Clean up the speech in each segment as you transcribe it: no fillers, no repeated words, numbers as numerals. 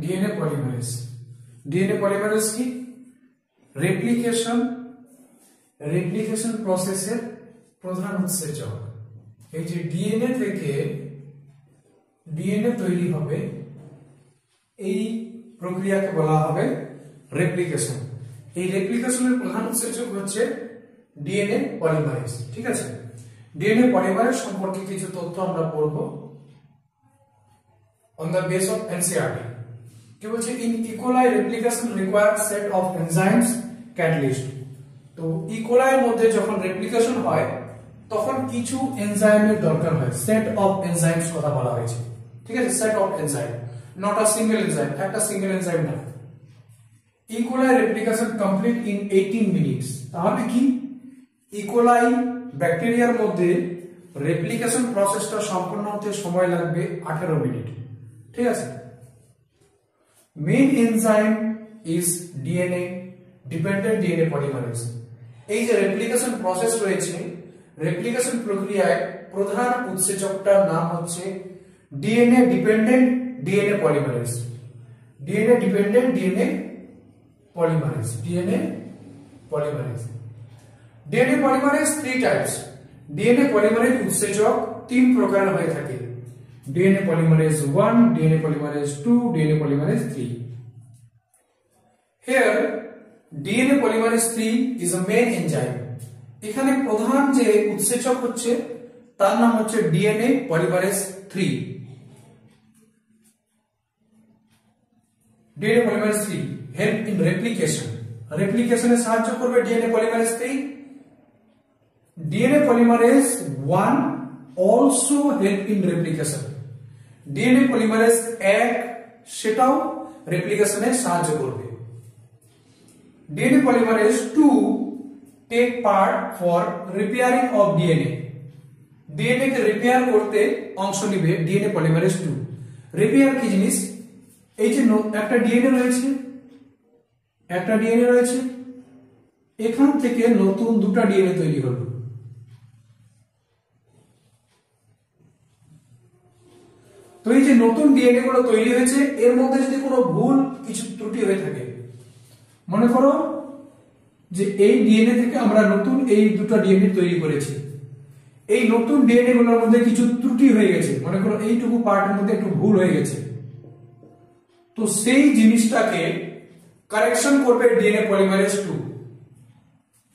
DNA polymerase. DNA polymerase কি? Replication প্রসেসের প্রধান উৎসেচক। এই যে ডিএনএ থেকে ডিএনএ তৈরি হবে, এই প্রক্রিয়াকে বলা হবে রেপ্লিকেশন। এই রেপ্লিকেশনের প্রধান উৎসেচক হচ্ছে ডিএনএ পলিমারেজ। ঠিক আছে, ডিএনএ পলিমারেজ সম্পর্কে কিছু তথ্য আমরা পড়ব on the base of NCERT। কি বলছে? in E. coli replication requires set of enzymes catalyst। তো E. coli এর মধ্যে যখন রেপ্লিকেশন হয় তখন কিছু এনজাইমের দরকার হয়। সেট অফ এনজাইমস কথা বলা হয়েছে। ঠিক আছে, set of enzyme, not a single enzyme, একটা সিঙ্গেল এনজাইম না। E. coli replication complete in 18 minutes। তাহলে কি E. coli ব্যাকটেরিয়ার মধ্যে রেপ্লিকেশন প্রসেসটা সম্পন্ন হতে সময় লাগবে 18 মিনিট। ঠিক আছে, main enzyme is DNA dependent DNA polymerase. এই যে রেপ্লিকেশন প্রসেস রয়েছে, রেপ্লিকেশন প্রক্রিয়ায় প্রধান উৎসেচকটার নাম হচ্ছে DNA dependent DNA polymerase. DNA dependent DNA polymerase, DNA polymerase. DNA polymerase 3 types. DNA polymerase উৎসেচক 3 প্রকারের হয়ে থাকে। DNA polymerase 1, DNA polymerase 2, DNA polymerase 3। Here DNA polymerase 3 is a main enzyme। এখানে প্রধান যে উৎসেচক হচ্ছে তার নাম হচ্ছে DNA polymerase 3। DNA polymerase 3 help in replication। রেপ্লিকেশনে সাহায্য করবে DNA polymerase 3। DNA polymerase 1 also help in replication। DNA polymerase 1 সেটাও রেপ্লিকেশনে সাহায্য করবে। DNA polymerase 2 take part for repairing of DNA. DNA কে রিপেয়ার করতে অংশ নেবে ডিএনএ পলিমারেজ 2। রিপেয়ার কি জিনিস? এই যে একটা ডিএনএ রয়েছে, এখান থেকে নতুন দুটো ডিএনএ তৈরি হলো। তো এই যে নতুন ডিএনএ গুলো তৈরি হয়েছে, এর মধ্যে যদি কোনো ভুল কিছু ত্রুটি হয়ে থাকে, মনে করো যে এই ডিএনএ থেকে আমরা নতুন এই দুটো ডিএনএ তৈরি করেছি, এই নতুন ডিএনএ গুলোর মধ্যে কিছু ত্রুটি হয়ে গেছে, মনে করো এইটুকু পার্টের মধ্যে একটু ভুল হয়ে গেছে, তো সেই জিনিসটাকে কারেকশন করবে ডিএনএ পলিমারেজ 2।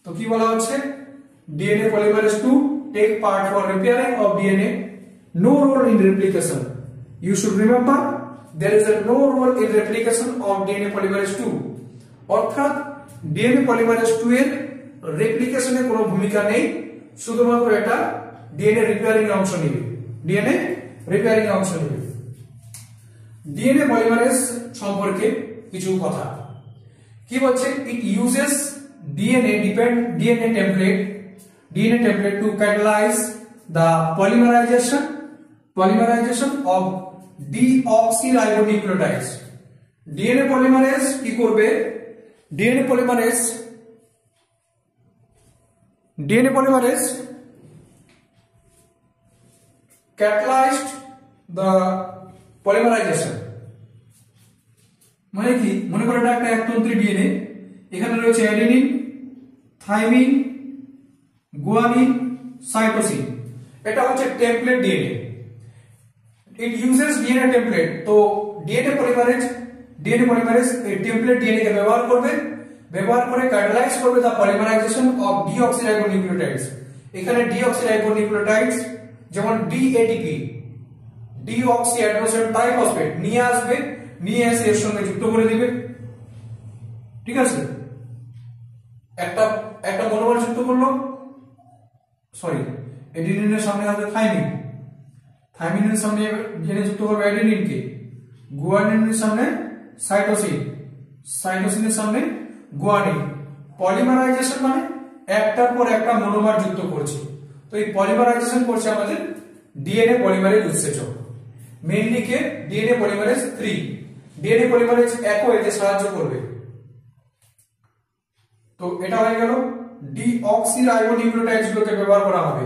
তো কি বলা হচ্ছে? DNA polymerase 2 take part for repairing of DNA, no role in replication. You should remember there is no role in replication of DNA polymerase 2। অর্থাৎ DNA polymerase 2 এর রেপ্লিকেশনে কোনো ভূমিকা নেই, শুধুমাত্র এটা ডিএনএ রিপেয়ারিং অংশ নেবে। ডিএনএ পলিমারেজ সম্পর্কে কিছু কথা কি বলছে? It uses DNA template to catalyze the polymerization of deoxyribonucleotides। DNA polymerase কি করবে? DNA polymerase catalyzed the polymerization। মানে কি? মনে করো এটা একটা একতন্ত্রী ডিএনএ, এখানে রয়েছে অ্যাডেনিন, থাইমিন, গুয়ানিন, সাইটোসিন। এটা হচ্ছে template DNA. It uses DNA template। তো ডিএনএ পলিমারেজ এই টেমপ্লেট ডিএনএ কে ব্যবহার করে ক্যাটালাইজ করবে দা পলিমারাইজেশন অফ ডিঅক্সিরাইবোনিউক্লিওটাইডস। এখানে ডিঅক্সিরাইবোনিউক্লিওটাইডস যেমন ডিএটিপি, ডিঅক্সি অ্যাডিনোসিন ট্রাইফসফেট নিয়ে এসে এর সঙ্গে যুক্ত করে দিবে। ঠিক আছে, একটা মনোমার যুক্ত করলো, সরি এডিনিনের সামনে আসবে থাইমিনের সামনে ডিএনএ যুক্ত করবে অ্যাডেনিনকে, গুয়ানিনের সামনে সাইটোসিনের সামনে গুয়ানিন। পলিমারাইজেশন মানে একটার পর একটা মনোমার যুক্ত করছে। তো এই পলিমারাইজেশন করছে আমাদের ডিএনএ পলিমারেজ উৎসেচক। মেইনলি কে? DNA polymerase 3। ডিএনএ পলিমারেজ 1 এতে সাহায্য করবে। তো এটা হয়ে গেল ডিঅক্সিরাইবোনিউক্লিওটাইডস গুলোকে ব্যবহার করা হবে।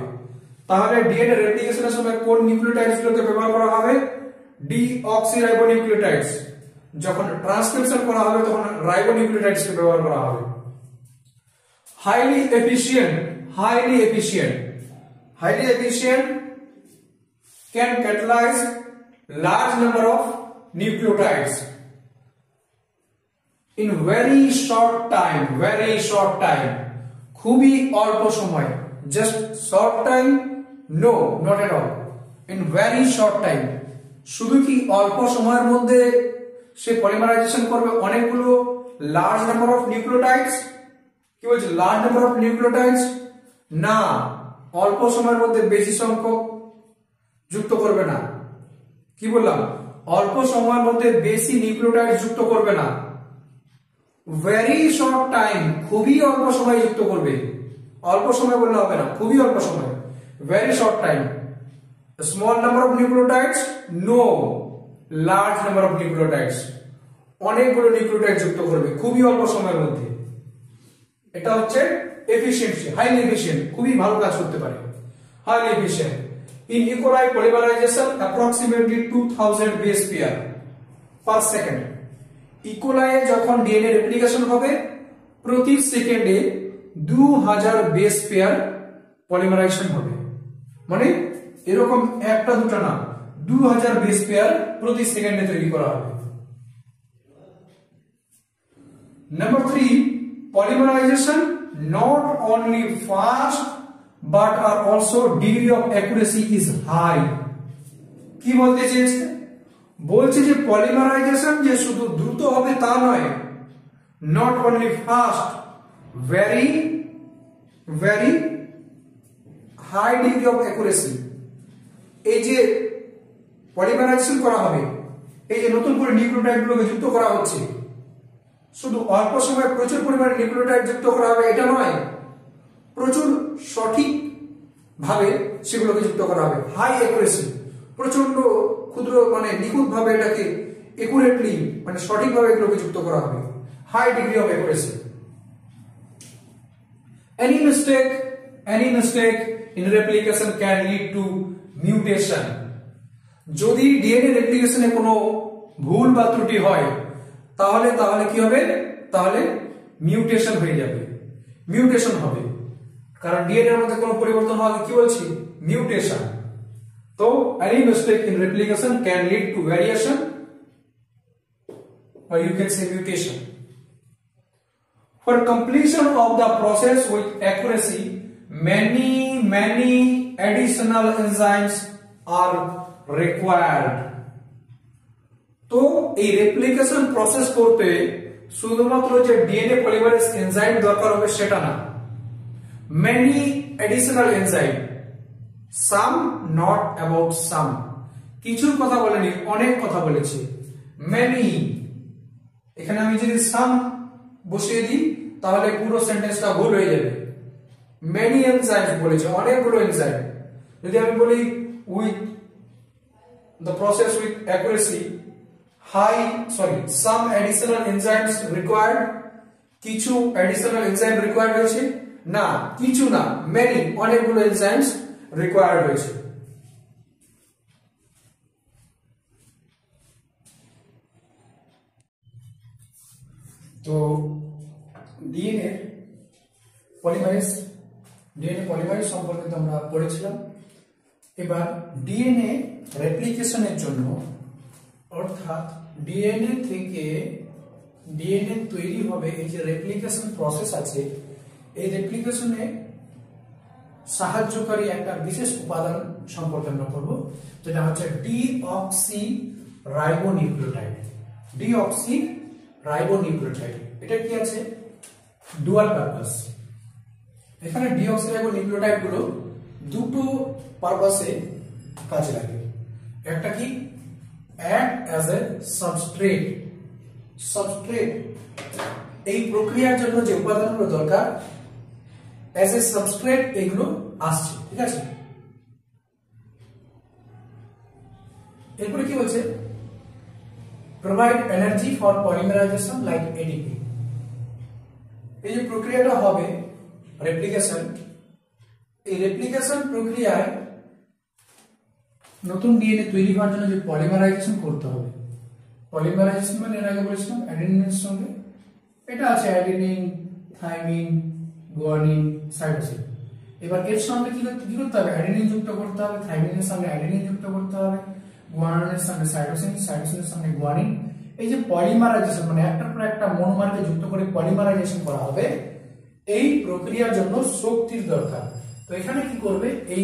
তাহলে ডিএনএ রেপ্লিকেশনের সময় কোন নিউক্লিওটাইডস গুলোকে ব্যবহার করা হবে? ডিঅক্সিরাইবোনিউক্লিওটাইডস। যখন ট্রান্সক্রিপশন করা হবে তখন রাইবোনিউক্লিওটাইডস কে ব্যবহার করা হবে। highly efficient can catalyze large number of nucleotides in very short time, খুবই অল্প সময়, just short time, no, not at all, in very short time, শুধু কি অল্প সময়ের মধ্যে সে পলিমারাইজেশন করবে অনেকগুলো লার্জ নাম্বার অফ নিউক্লিওটাইডস, কি বলছে লার্জ নাম্বার অফ নিউক্লিওটাইডস, না, অল্প সময়ের মধ্যে বেশি সংখ্যক যুক্ত করবে না। কি বললাম, অল্প সময়ের মধ্যে বেশি নিউক্লিওটাইড যুক্ত করবে না, ভেরি শর্ট টাইম, খুবই অল্প সময় যুক্ত করবে, অল্প সময় বললে হবে না, খুবই অল্প সময়, very short time, small number of nucleotides, no, large number of nucleotides, অনেকগুলো নিউক্লিওটাইড যুক্ত করবে খুবই অল্প সময়ের মধ্যে। এটা হচ্ছে এফিশিয়েন্সি, হাইলি এফিশিয়েন্ট, খুবই ভালো কাজ করতে পারে, highly efficient. In E. coli polymerization approximately 2000 base pair per second. E. coli এ যখন ডিএনএ রেপ্লিকেশন হবে প্রতি সেকেন্ডে 2000 বেস পেয়ার পলিমারাইজেশন হবে, মানে এরকম একটা দুটো না, 2000 বেস পেয়ার প্রতি সেকেন্ডে তৈরি করা হবে। Number 3, polymerization not only fast but are also degree of accuracy is high. কি বলতে চেয়েছে, বলছে যে পলিমারাইজেশন যে শুধু দ্রুত হবে তা নয়, not only fast, very high degree of accuracy। এই যে পলিমারাইজেশন করা হবে, এই যে নতুন করে নিউক্লিওটাইড গুলোকে যুক্ত করা হচ্ছে, শুধু অল্প সময়ে প্রচুর পরিমাণে নিউক্লিওটাইড যুক্ত করা হবে এটা নয়, প্রচুর সঠিক ভাবে সেগুলোকে যুক্ত করা হবে, হাই অ্যাকুরেসি, প্রচন্ড ক্ষুদ্র মানে নিখুঁত ভাবে এটাকে একুরেটলি মানে সঠিকভাবে এগুলোকে যুক্ত করা হবে, high degree of accuracy. any mistake in replication can lead to mutation। যদি ডিএনএ রেপ্লিকেশনে কোনো ভুল বা ত্রুটি হয় তাহলে কি হবে, তাহলে মিউটেশন হয়ে যাবে, মিউটেশন হবে, কারণ ডিএনএ এর মধ্যে কোনো পরিবর্তন হওয়া কি বলছি, মিউটেশন। তো any mistake in replication can lead to variation or you can say mutation। For completion of the process with accuracy many additional enzymes are required। তো এই রেপ্লিকেশন প্রসেস করতে শুধুমাত্র যে ডিএনএ পলিমারেজ এনজাইম দরকার হবে সেটা না, many additional enzyme, some not about some, কিছুর কথা বলেনি, অনেক কথা বলেছে, many, এখানে আমি যদি some বসিয়ে দিই তাহলে পুরো সেন্টেন্সটা ভুল হয়ে যাবে, many enzymes বলেছে, অনেকগুলো এনজাইম। যদি আমি বলি with the process with accuracy some additional enzymes required, কিছু additional enzyme required হয়েছে, না কিছু না, many, অনেকগুলো enzymes required হয়েছে। তো ডিএনএ পলিমারেজ সম্পর্কে আমরা পড়েছিলাম। এবার ডিএনএ রেপ্লিকেশনের জন্য, অর্থাৎ ডিএনএ থেকে ডিএনএ তৈরি হবে, এই যে রেপ্লিকেশন প্রসেস আছে, এই রেপ্লিকেশনে সাহায্যকারী একটা বিশেষ উপাদান সম্পর্কে আমরা পড়ব, যেটা হচ্ছে ডিঅক্সি রাইবোনিউক্লিওটাইড। এটা কি আছে, ডুয়াল পারপাস। এখানে ডিঅক্সি রাইবোনিউক্লিওটাইড গুলো দুটো পারপাসে কাজে লাগে। একটা কি, অ্যাক্ট অ্যাজ এ সাবস্ট্রেট, এই প্রক্রিয়ার জন্য যে উপাদানগুলো দরকার অ্যাজ এ সাবস্ট্রেট এগুলো আসছে, ঠিক আছে। এরপরে কি বলছে, provide energy for polymerization like ATP. এই যে প্রক্রিয়াটা হবে রেপ্লিকেশন, এই রেপ্লিকেশন প্রক্রিয়ায় নতুন ডিএনএ তৈরি হওয়ার জন্য যে পলিমারাইজেশন করতে হবে, পলিমারাইজেশন মানে এর আগে বলেছিলাম অ্যাডেনিনের সঙ্গে, এটা আছে অ্যাডেনিন, থাইমিন, গুয়ানিন, সাইটোসিন। এবার এর সঙ্গে কি করতে হবে, অ্যাডেনিন যুক্ত করতে হবে, থাইমিনের সঙ্গে অ্যাডেনিন যুক্ত করতে হবে, গুয়ানিনের সঙ্গে সাইটোসিন, সাইটোসিনের সঙ্গে গুয়ানিন। এই যে পলিমারাইজেশন মানে একটার পর একটা মনোমারকে যুক্ত করে পলিমারাইজেশন করা হবে, এই প্রক্রিয়ার জন্য শক্তির দরকার। তো এখানে কি করবে, এই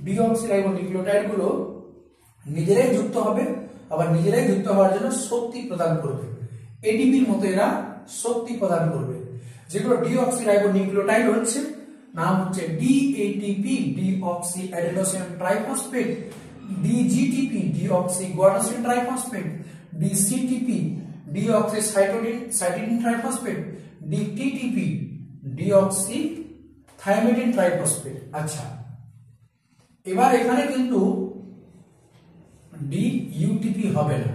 ডিঅক্সিরাইবোনিউক্লিওটাইড গুলো নিজেরাই যুক্ত হবে, আবার নিজেরাই যুক্ত হওয়ার জন্য শক্তি প্রদান করবে। এটিপির মতো এরা শক্তি প্রদান করবে। যেগুলো ডিঅক্সিরাইবোনিউক্লিওটাইড হচ্ছে, নাম হচ্ছে dATP, deoxy adenosine triphosphate, dGTP, deoxy guanosine triphosphate, dCTP, deoxy cytidine triphosphate, dTTP, deoxy thymidine triphosphate. আচ্ছা, এবার এখানে কিন্তু ডিইউটিপি হবে না।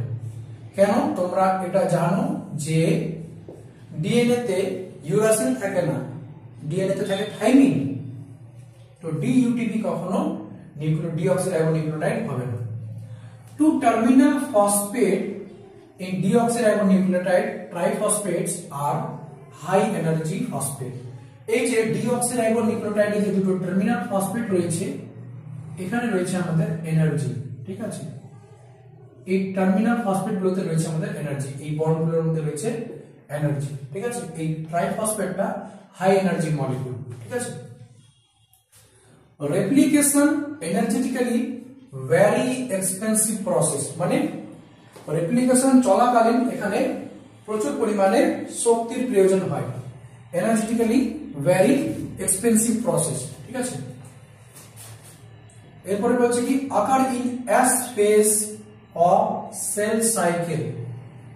কেন? তোমরা এটা জানো যে ডিএনএ তে ইউরাসিন থাকে না, ডিএনএ তে থাকে থাইমিন। তো ডিইউটিপি কখনো ডিঅক্সিরাইবোনিউক্লিওটাইড হবে না। Two terminal phosphate in deoxyribonucleotide triphosphates are high energy phosphate। এই যে ডিঅক্সিরাইবোনিউক্লিওটাইড এর যে দুটো টার্মিনাল ফসফেট রয়েছে, এখানে রয়েছে আমাদের এনার্জি, ঠিক আছে। এই টার্মিনাল ফসফেট গুলোতে রয়েছে আমাদের এনার্জি, এই বন্ডগুলোর মধ্যে রয়েছে এনার্জি, ঠিক আছে। এই ট্রাইফসফেটটা হাই এনার্জি মলিকিউল, ঠিক আছে। Replication energetically very expensive process, মানে রেপ্লিকেশন চলাকালীন এখানে প্রচুর পরিমাণে শক্তির প্রয়োজন হয়। এনার্জেটিক্যালি ভেরি এক্সপেন্সিভ প্রসেস, ঠিক আছে। এরপরে বলছে কি, আকার in S phase of cell cycle,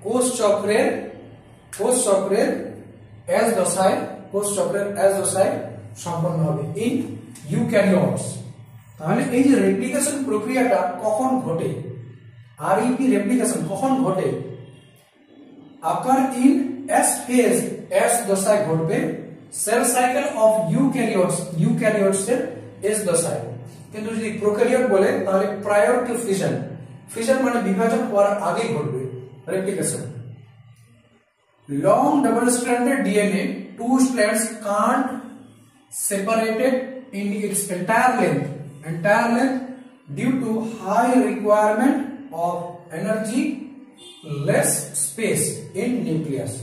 কোষ চক্রের এস দশায় সম্পন্ন হবে ইন ইউক্যারিওটস। তাহলে এই যে রেপ্লিকেশন প্রক্রিয়াটা কখন ঘটে, আরইপি রেপ্লিকেশন কখন ঘটে, আকার ইন এস ফেজ, এস দশায় ঘটবে, সেল সাইকেল অফ ইউক্যারিওটস এর এস দশায়। কিন্তু যদি প্রোক্যারিওট বলে তাহলে প্রায়র টু ফিশন, ফিশন মানে বিভাজন হওয়ার আগে ঘটবে replication. Long double stranded DNA, two strands can't separated in its entire length due to high requirement of energy, less space in nucleus।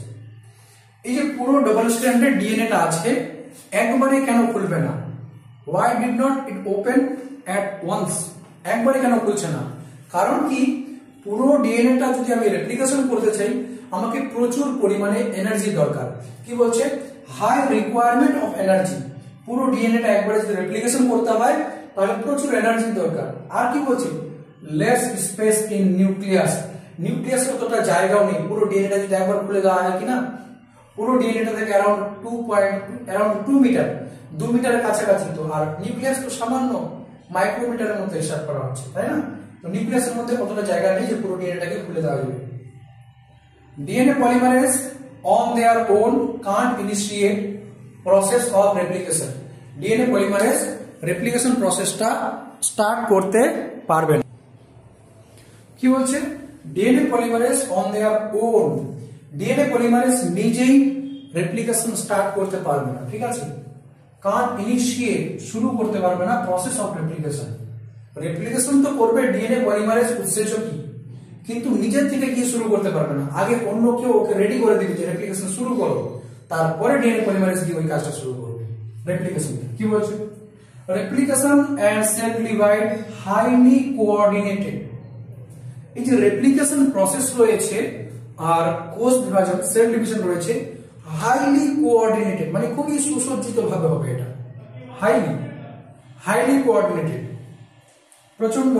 এই যে পুরো ডাবল স্ট্র্যান্ডেড ডিএনএ টা আছে, একবারে কেন খুলবে না? why did not it open at once? একবারে কেন খুলছে না? কারণ কি, পুরো ডিএনএ টা যদি আমি রেপ্লিকেশন করতে চাই, আমাকে প্রচুর পরিমাণে এনার্জি দরকার। কি বলছে? High requirement of energy. পুরো ডিএনএ টা একবারে যদি রেপ্লিকেশন করতে হয় তাহলে প্রচুর এনার্জি দরকার। আর কি বলছে? লেস স্পেস ইন নিউক্লিয়াস, নিউক্লিয়াসে অতটা জায়গাও নেই। পুরো ডিএনএ টা যদি একবার খুলে দেওয়া হয় কিনা, পুরো ডিএনএ টা থেকে অ্যারাউন্ড 2 মিটার, 2 মিটারের কাছাকাছি। তো আর নিউক্লিয়াস তো সামান্য মাইক্রোমিটারের মধ্যে হিসাব করা হচ্ছে, তাই না? তো নিউক্লিয়াসের মধ্যে অতটা জায়গা নেই যে পুরো ডিএনএ টাকে খুলে দেওয়া যাবে। DNA polymerase on their own can't initiate process of replication। DNA polymerase replication processটা স্টার্ট করতে পারবে না। কি বলছে? DNA polymerase on their own, DNA polymerase নিজেই রেপ্লিকেশন স্টার্ট করতে পারবে না, ঠিক আছে। can't initiate, শুরু করতে পারবে না process of replication। রেপ্লিকেশন তো করবে DNA polymerase উৎসেচকই, কিন্তু নিজের থেকে কি শুরু করতে পারবে না। আগে অন্য কেউ ওকে রেডি করে দিবে যে রেপ্লিকেশন শুরু করো, তারপরে ডিএনএ পলিমারেজ দিয়ে ওই কাজটা শুরু করবে রেপ্লিকেশন। কি বলছে? Replication and cell divide highly coordinated. এই যে রেপ্লিকেশন প্রসেস রয়েছে আর কোষ বিভাজন সেল ডিভিশন রয়েছে, হাইলি কোঅর্ডিনেটেড মানে খুবই সুসজ্জিত ভাবে হবে। এটা হাইলি কোঅর্ডিনেটেড, প্রচন্ড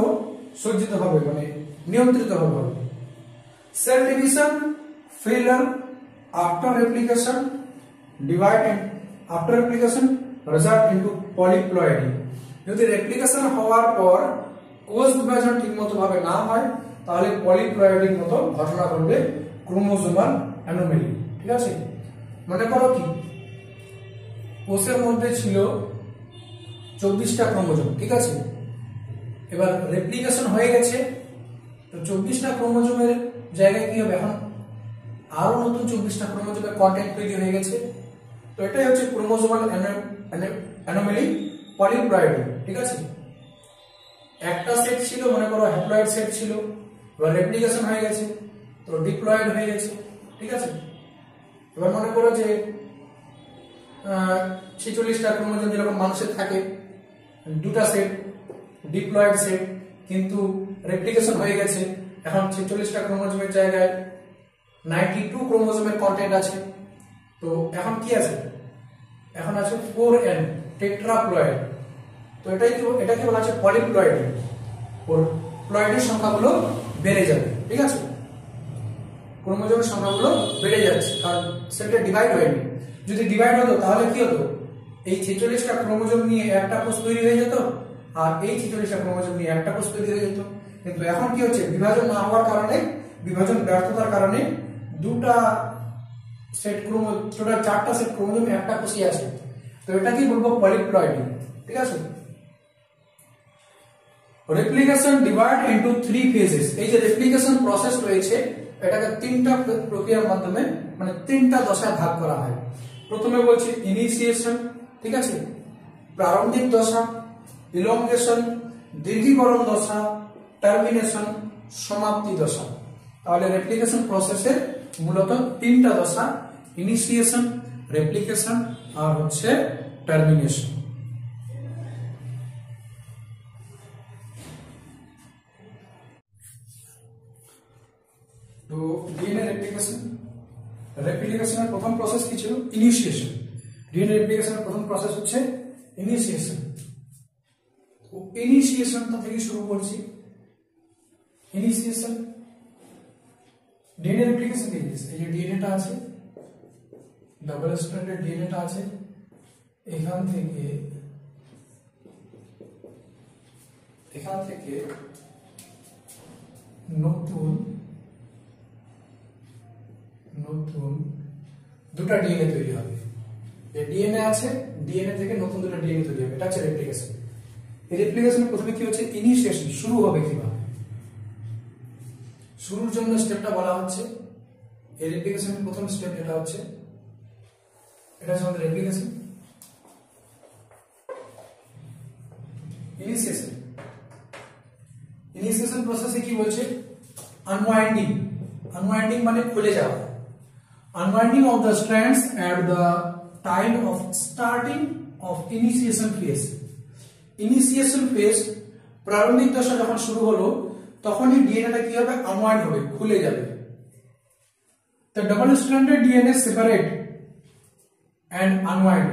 সজ্জিত ভাবে, মানে নিয়ন্ত্রিত হবে। Cell division failure after replication, divide and after replication result into polyploidy. যদি রেপ্লিকেশন হওয়ার পর কোষ বিভাজন ঠিকমতো ভাবে না হয় তাহলে পলিপ্লয়েডির মতো ঘটনা ঘটবে, ক্রোমোজোমাল অ্যানোমালি, ঠিক আছে। মনে করো কি, কোষের মধ্যে ছিল 24টা ক্রোমোজোম, ঠিক আছে। এবার রেপ্লিকেশন হয়ে গেছে, তো 24টা ক্রোমোজোমের জায়গায় কি হবে, এখন আরো নতুন 24টা ক্রোমোজোমের কন্টেন্ট তৈরি হয়ে গেছে। তো এটাই হচ্ছে ক্রোমোজোমাল অ্যানোমালি পলিপ্লয়েডি। ঠিক আছে, একটা সেট ছিল, মনে করো হ্যাপ্লয়েড সেট ছিল, এবার রেপ্লিকেশন হয়ে গেছে, তো ডিপ্লয়েড হয়ে গেছে। ঠিক আছে, এবার মনে করো যে 46টা ক্রোমোজোম যেরকম মানুষের থাকে, দুটা সেট ডিপ্লয়েড সেট, কিন্তু রেপ্লিকেশন হয়ে গেছে, এখন 46টা ক্রোমোজোমের জায়গায় 92 ক্রোমোজোমের কন্টেন্ট আছে। তো এখন কি আছে, এখন আছে 4n টেট্রাপ্লয়েড। তো এটাকে বলা আছে পলিপ্লয়েড। ওর প্লয়েডের সংখ্যাগুলো বেড়ে যাবে। ঠিক আছে, ক্রোমোজোমের সংখ্যাগুলো বেড়ে যাচ্ছে, কারণ সেলটা ডিভাইড হয়নি। যদি ডিভাইড হতো তাহলে কি হতো, এই 46টা ক্রোমোজোম নিয়ে একটা কোষ তৈরি হয়ে যেত, আর এই 46টা ক্রোমোজোম নিয়ে একটা কোষ তৈরি হয়ে যেত। কিন্তু এখন কি হচ্ছে, বিভাজন না হওয়ার কারণে, বিভাজন ব্যর্থতার কারণে দুটা সেট ক্রোমোজোম, টোটাল 4টা সেট ক্রোমোজোম একটা কোষই আছে। তো এটা কি বলবো, পলিপ্লয়েড। ঠিক আছে, রেপ্লিকেশন ডিভাইড ইনটু 3 ফেজেস। এই যে রেপ্লিকেশন প্রসেস রয়েছে, এটাকে 3টা প্রক্রিয়ার মাধ্যমে, মানে 3টা দশায় ভাগ করা হয়। প্রথমে বলছি ইনিশিয়েশন, ঠিক আছে, প্রারম্ভিক দশা, ইলংগেশন দীর্ঘীকরণ দশা, টার্মিনেশন সমাপ্তি দশা। তাহলে রেপ্লিকেশন প্রসেসের মূলত 3টা দশা, ইনিশিয়েশন, রেপ্লিকেশন আর হচ্ছে টার্মিনেশন। তো ডিএনএ রেপ্লিকেশনের প্রথম প্রসেস কি ছিল, ইনিশিয়েশন। ডিএনএ রেপ্লিকেশনের প্রথম প্রসেস হচ্ছে ইনিশিয়েশন। তো ইনিশিয়েশনটা থেকে শুরু করছি। ইনিশিয়েশন ডিএনএ রেপ্লিকেশন কি জিনিস, এই যে ডিএনএটা আছে, ডাবল স্ট্র্যান্ডেড ডিএনএটা আছে, এখান থেকে নতুন দুটা ডিএনএ তৈরি হবে। এই ডিএনএ আছে, ডিএনএ থেকে নতুন দুটো ডিএনএ তৈরি হবে, এটা হচ্ছে রেপ্লিকেশন। এই রেপ্লিকেশনের প্রথমে কি হচ্ছে, ইনিশিয়েশন, শুরু হবে কিভাবে, শুরুর জন্য স্টেপটা বলা হচ্ছে, এই রেপ্লিকেশনের প্রথম স্টেপ যেটা হচ্ছে, এটা হচ্ছে আমাদের রেপ্লিকেশন। ইনিশিয়েশন প্রসেসে কি বলছে, আনওয়াইন্ডিং মানে খুলে যাওয়া, unwinding of the strands at the time of starting of initiation phase. Initiation phase প্রারম্ভিক দশা যখন শুরু হলো, তখনই ডিএনএটা কি হবে, আনওয়াইন্ড হবে, খুলে যাবে। The double stranded DNA separate and unwind,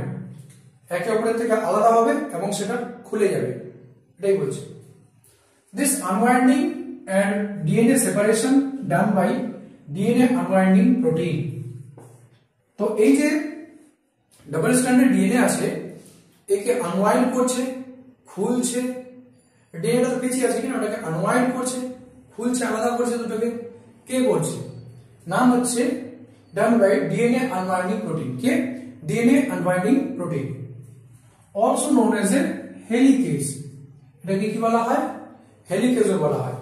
একে অপরের থেকে আলাদা হবে এবং সেটা খুলে যাবে, এটাই বলছে। This unwinding and DNA separation done by DNA unwinding protein. তো এই যে ডাবল স্ট্র্যান্ডেড ডিএনএ আছে, একে আনওয়াইন্ড করছে, খুলছে, ডিএনএটা তো পিছিয়ে আছে কিনা, ওটাকে আনওয়াইন্ড করছে, খুলছে, আলাদা করছে দুটোকে, কে করছে, নাম হচ্ছে done by DNA unwinding protein. কে, DNA unwinding protein, also known as a helicase. এটাকে কি বলা হয়, হেলিকেজও বলা হয়।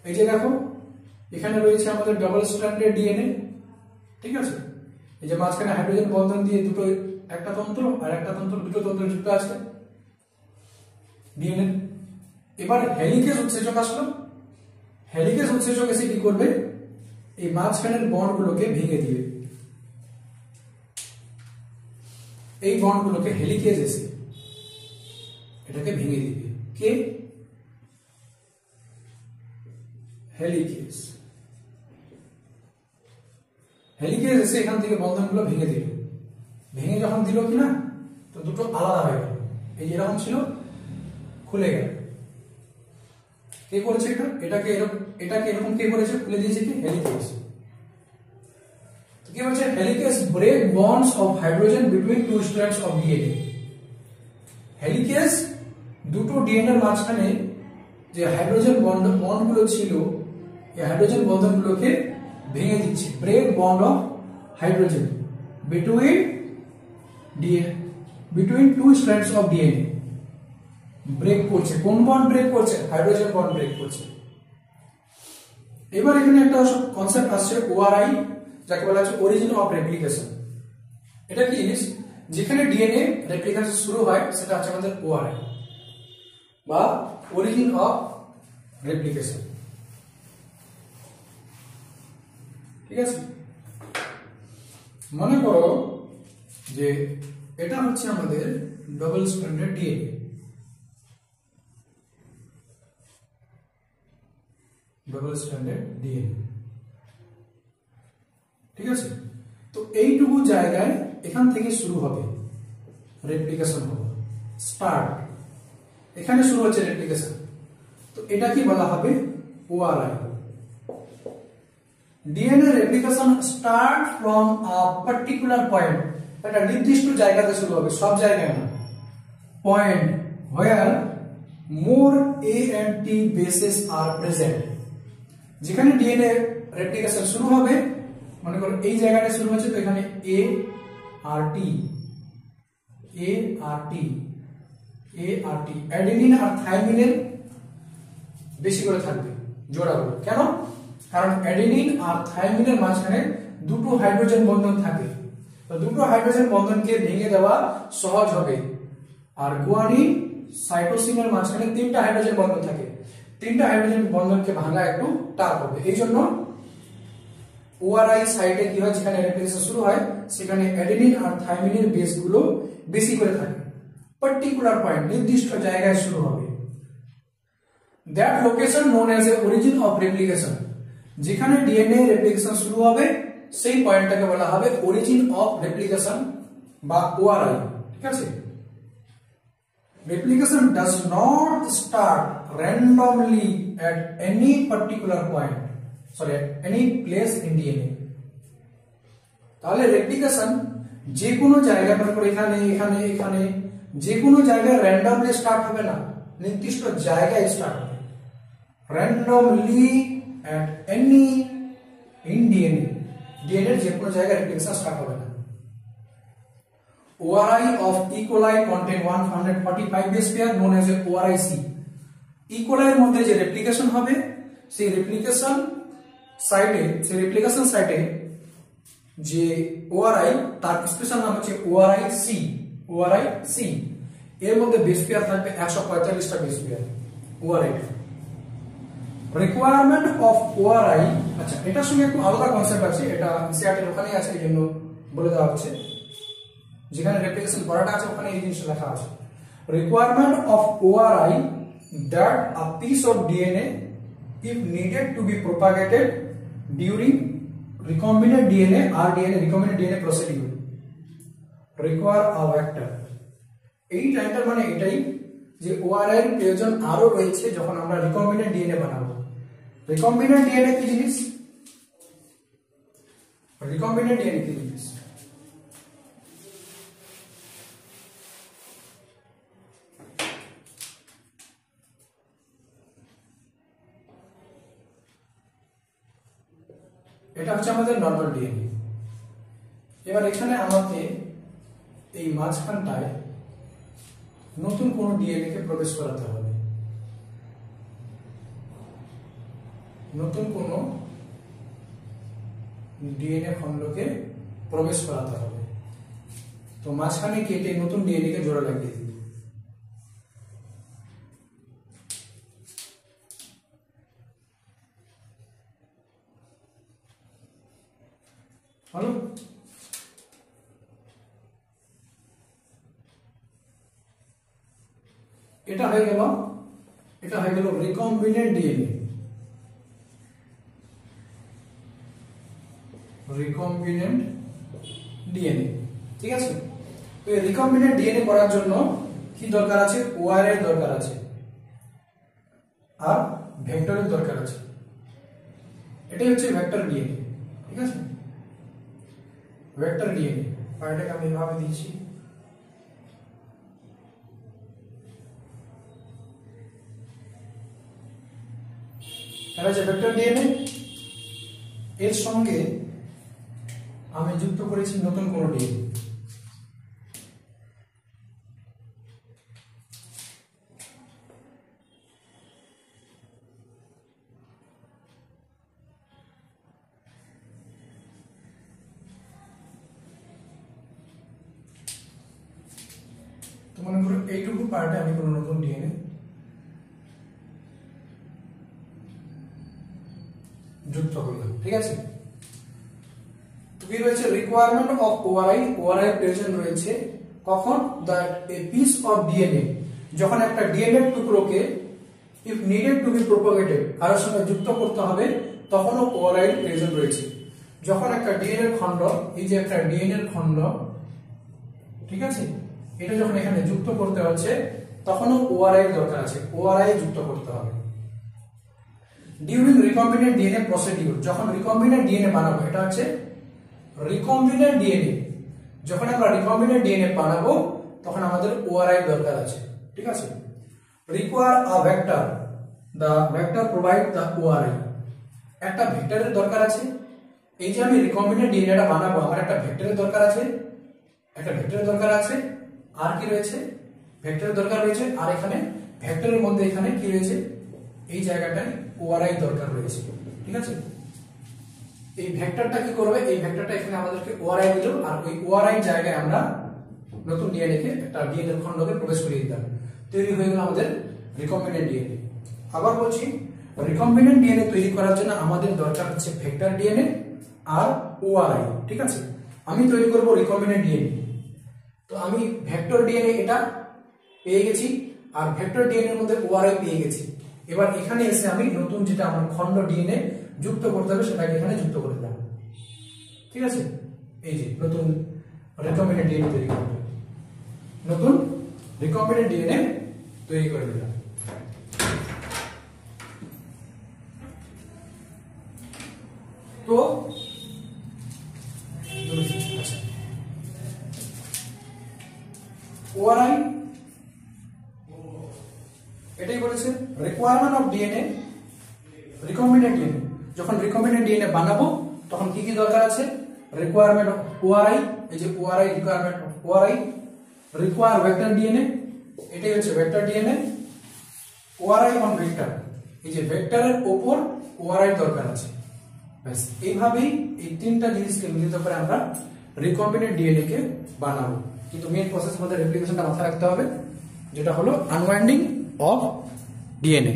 এই যে দেখো, এখানে রয়েছে আমাদের ডাবল স্ট্র্যান্ডেড ডিএনএ, ঠিক আছে, এই যে মাঝখানে হাইড্রোজেন বন্ধন দিয়ে দুটো, একটা তন্ত্র আর একটা তন্ত্র, দুটো তন্ত্র যুক্ত আছে ডিএনএ। এবার হেলিকেজ উৎসেচক আসলো, হেলিকেজ উৎসেচক এসে কি করবে, এই মাঝখানের বন্ডগুলোকে ভেঙে দিবে, এই বন্ডগুলোকে হেলিকেজ এসে এটাকে ভেঙে দিবে। কে, হেলিকেজ। হেলিকেজ এসে এখান থেকে বন্ধনগুলো ভেঙে দিল, ভেঙে যখন দিল কিনা, তো দুটো আলাদা হয়ে গেল, এই এরকম ছিল, খুলে গেল। কে করেছে এটা, এটাকে এরকম কে করেছে, খুলে দিয়েছে কি, হেলিকেজ। তো কি বলছে, helicase break bonds of hydrogen between two strands of DNA. Helicase দুটো ডিএনএ এর মাঝখানে যে হাইড্রোজেন বন্ডগুলো ছিল, এই হাইড্রোজেন বন্ধনগুলোকে ভেঙে দিচ্ছে। Break bond of hydrogen between two strands of DNA, break করছে। কোন বন্ড ব্রেক করছে, হাইড্রোজেন বন্ড ব্রেক করছে। এবার এখানে একটা কনসেপ্ট আসছে ওআরআই, যাকে বলা হচ্ছে অরিজিন অফ রেপ্লিকেশন। এটা কি জিনিস? যেখানে ডিএনএ রেপ্লিকেশন শুরু হয় সেটা হচ্ছে আমাদের ওআরআই বা অরিজিন অফ রেপ্লিকেশন। ঠিক আছে, মনে করো যে এটা হচ্ছে আমাদের double stranded DNA. Double stranded DNA, ঠিক আছে। তো এইটুকু জায়গায় এখান থেকে শুরু হবে রেপ্লিকেশন হবে, স্টার্ট, এখানে শুরু হচ্ছে রেপ্লিকেশন। তো এটা কি বলা হবে? ORI. DNA replication start from a particular point, একটা নির্দিষ্ট জায়গাতে শুরু হবে, সব জায়গায় না। Point where more A and T bases are present, যেখানে ডিএনএ রেপ্লিকেশন শুরু হবে, মনে করো এই জায়গাটা শুরু হচ্ছে, তো এখানে এ আর টি, এ আর টি, এ আর টি, অ্যাডেনিন আর থাইমিনের বেশি করে থাকবে জোড়াগুলো। কেন? কারণ অ্যাডেনিন আর থাইমিনের মাঝখানে দুটো হাইড্রোজেন বন্ধন থাকে, তো দুটো হাইড্রোজেন বন্ধনকে ভেঙে দেওয়া সহজ হবে। আর গুয়ানিন সাইটোসিনের মাঝখানে তিনটা হাইড্রোজেন বন্ধন থাকে, তিনটা হাইড্রোজেন বন্ধনকে ভাঙা একটু টাফ হবে। এই জন্য ওআরআই সাইটে কি হয়, যেখানে রেপ্লিকেশন শুরু হয় সেখানে অ্যাডেনিন আর থাইমিনের বেসগুলো বেশি করে থাকে, পার্টিকুলার পয়েন্ট, নির্দিষ্ট জায়গায় শুরু হবে। That location known as a origin of replication, যেখানে ডিএনএ রেপ্লিকেশন শুরু হবে সেই পয়েন্টটাকে বলা হবে অরিজিন অফ রেপ্লিকেশন বা ওআরআই। ঠিক আছে, replication does not start randomly at any particular point, sorry, at any place in DNA. তাহলে রেপ্লিকেশন যে কোনো জায়গায়, মনে করো এখানে এখানে এখানে, যে কোনো জায়গায় র্যান্ডমলি স্টার্ট হবে না, নির্দিষ্ট জায়গায় স্টার্ট হবে। randomly at any in DNA, DNA যে কোনো জায়গায় রেপ্লিকেশন স্টার্ট হবে না। ORI of E. coli contain 145 base pair known as a ORIC. E. coli এর মধ্যে যে রেপ্লিকেশন হবে সেই রেপ্লিকেশন সাইটে যে ORI, তার স্পেশাল নাম হচ্ছে ORIC। ORIC এর মধ্যে বেস পেয়ার থাকবে 145টা base pair ORI। Requirement of ORI, আচ্ছা এটার সঙ্গে একটু আলাদা কনসেপ্ট আছে, এটা সিআরটি এর ওখানেই আছে, এই জন্য বলে দেওয়া হচ্ছে। যেখানে রেপ্লিকেশন করাটা আছে ওখানে এই জিনিসটা লেখা আছে। Requirement of ORI that a piece of DNA if needed to be propagated during recombinant DNA recombinant DNA procedure require a vector। এই লাইনটার মানে এটাই যে ORI এর প্রয়োজন আরো রয়েছে যখন আমরা রিকম্বিনেন্ট ডিএনএ বানাবো। রিকম্বিনেন্ট ডিএনএ কি জিনিস? রিকম্বিনেন্ট ডিএনএ কি জিনিস? এটা হচ্ছে আমাদের নরমাল ডিএনএ। এবার এখানে আমাকে এই মাঝখানটায় নতুন কোন ডিএনএ কে প্রবেশ করাতে হবে, নতুন কোন ডিএনএ খণ্ডকে প্রবেশ করাতে হবে। তো মাঝখানে কেটে নতুন ডিএনএ কে জোড়া লাগিয়ে দিই। হলো? এটা হয়ে গেল রিকম্বিনেন্ট ডিএনএ। রিকম্বিনেন্ট ডিএনএ, ঠিক আছে। তো এই রিকম্বিনেন্ট ডিএনএ করার জন্য কি দরকার আছে? ORI এর দরকার আছে আর ভেক্টরের দরকার আছে। এটাই হচ্ছে ভেক্টর ডিএনএ, ঠিক আছে। ভেক্টর ডিএনএ পার্টটাকে আমি এভাবে দিচ্ছি। এটা হচ্ছে ভেক্টর ডিএনএ, এর সঙ্গে আমি যুক্ত করেছি নতুন কোন ডিএনএ। মনে করো এইটুকু পার্টে আমি কোনো নতুন ডিএনএ যুক্ত করলাম, ঠিক আছে। তো কি রয়েছে, রিকোয়ারমেন্ট অফ ওআরআই, ওআরআই প্রয়োজন রয়েছে কখন, that a piece of DNA, যখন একটা ডিএনএ টুকরোকে if needed to be propagated কারোর সঙ্গে যুক্ত করতে হবে তখনও ওআরআই প্রয়োজন রয়েছে। যখন একটা ডিএনএ খন্ড, এই যে একটা ডিএনএ খন্ড, ঠিক আছে, এটা যখন এখানে যুক্ত করতে হচ্ছে তখনও ওআরআই দরকার আছে, ওআরআই যুক্ত করতে হবে। ডিউরিং রিকম্বিনেন্ট ডিএনএ প্রসিডিউর, যখন রিকম্বিনেন্ট ডিএনএ বানাবো, এটা হচ্ছে রিকম্বিনেন্ট ডিএনএ, যখন আমরা রিকম্বিনেন্ট ডিএনএ বানাবো তখন আমাদের ওআরআই দরকার আছে, ঠিক আছে। রিকোয়ার আ ভেক্টর, দা ভেক্টর প্রোভাইড দা ওআরআই, একটা ভেক্টরের দরকার আছে। এই যে আমি রিকম্বিনেন্ট ডিএনএটা বানাবো, আমার একটা ভেক্টরের দরকার আছে, একটা ভেক্টরের দরকার আছে, আর কি রয়েছে, ভেক্টরের দরকার রয়েছে, আর এখানে ভেক্টরের মধ্যে এখানে কি রয়েছে, এই জায়গাটায় ওআরআই দরকার রয়েছে, ঠিক আছে। এই ভেক্টরটা কি করবে, এই ভেক্টরটা এখানে আমাদেরকে ওআরআই দিল, আর ওই ওআরআই জায়গায় আমরা নতুন ডিএনএ কে, একটা ডিএনএ খন্ডকে প্রবেশ করিয়ে দিলাম, তৈরি হয়ে গেল আমাদের রিকম্বিনেন্ট ডিএনএ। আবার বলছি, রিকম্বিনেন্ট ডিএনএ তৈরি করার জন্য আমাদের দরকার হচ্ছে ভেক্টর ডিএনএ আর ওআরআই, ঠিক আছে। আমি তৈরি করব রিকম্বিনেন্ট ডিএনএ, তো আমি ভেক্টর ডিএনএ এটা পেয়ে গেছি, আর ভেক্টর ডিএনএ এর মধ্যে ওআরআই পেয়ে গেছি। এবার এখানে এসে আমি নতুন যেটা আমার খন্ড ডিএনএ যুক্ত করতে হবে সেটাকে এখানে যুক্ত করে দিলাম, ঠিক আছে। এই যে নতুন রিকম্বিনেন্ট ডিএনএ তৈরি করতে, নতুন রিকম্বিনেন্ট ডিএনএ তৈরি করে দিলাম। তো ওআরআই এটাই বলেছে, requirement of DNA, recombinant DNA, যখন রিকম্বিনেন্ট ডিএনএ বানাবো তখন কি কি দরকার আছে, রিকোয়ারমেন্ট অফ ওআরআই, এই যে ORI, requirement of ORI, require vector DNA, এটাই হচ্ছে vector DNA, ORI on vector, এই যে ভেক্টরের উপর ওআরআই দরকার আছে। ব্যাস এইভাবেই এই তিনটা জিনিসকে মিলিত করে আমরা রিকম্বিনেন্ট ডিএনএ কে বানাবো। কিন্তু মেইন প্রসেস আমাদের রেপ্লিকেশনটা মাথায় রাখতে হবে, যেটা হলো আনওয়াইন্ডিং অফ ডিএনএ।